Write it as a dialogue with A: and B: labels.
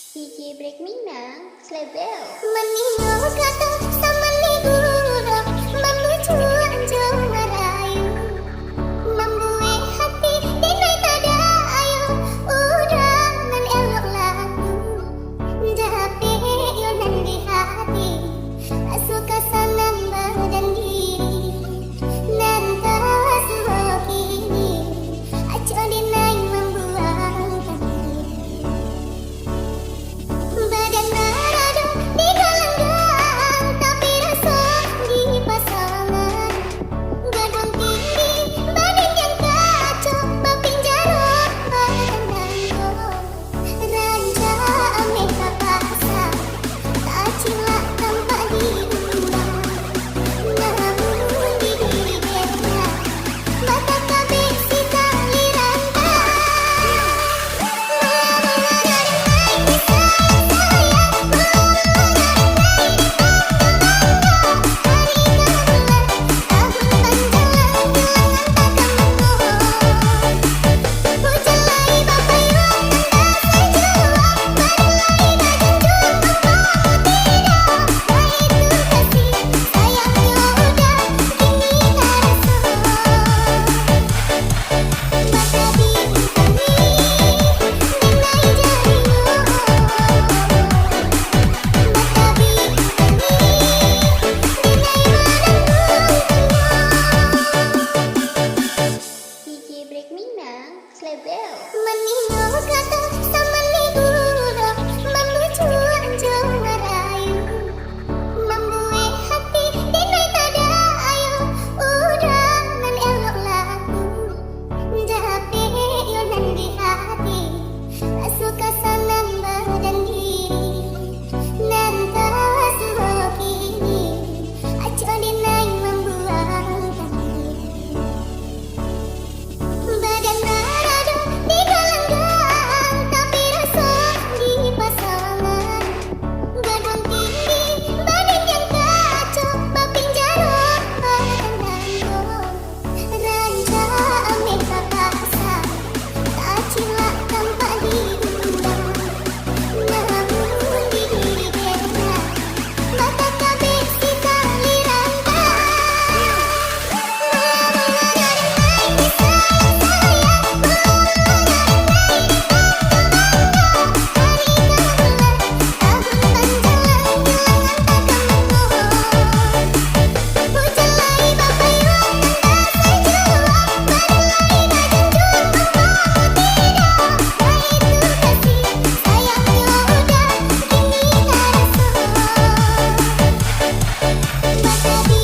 A: DJ Break Minang, Slebel.
B: Meninggal kata sama ligura, menuju anjung merayu, membuat hati dinai tada ayu, udah nan elok lagu, tapi yonan di hati, suka sanang badan diri, nan tak kini, aco dinai membuang hati. Badan marada di galang tapi rasa di pasangan. Gadung tinggi badan yang kacau, bapinjaro pandangku. Ranja ameka paksa, tak cilak tanpa diundang. Namun di diri dia, mata kabeh si kali rantang.
A: DJ Break Minang, Slebel.
B: Meninggal kata sama ligura, menuju anjung merayu, membuat hati dinai tada ayu, udah nan elok lagu, tapi yonan di hati, suka sanang badan diri, nan tak kini, aco dinai membuang hati. Badan marada di galang tapi rasa di pasangan. Gadung tinggi badan yang kacau, bapinjaro pandangku. Ranja ameka paksa, tak cilak tanpa diundang. Namun di diri dia, mata kabeh si kali rantang. Sayang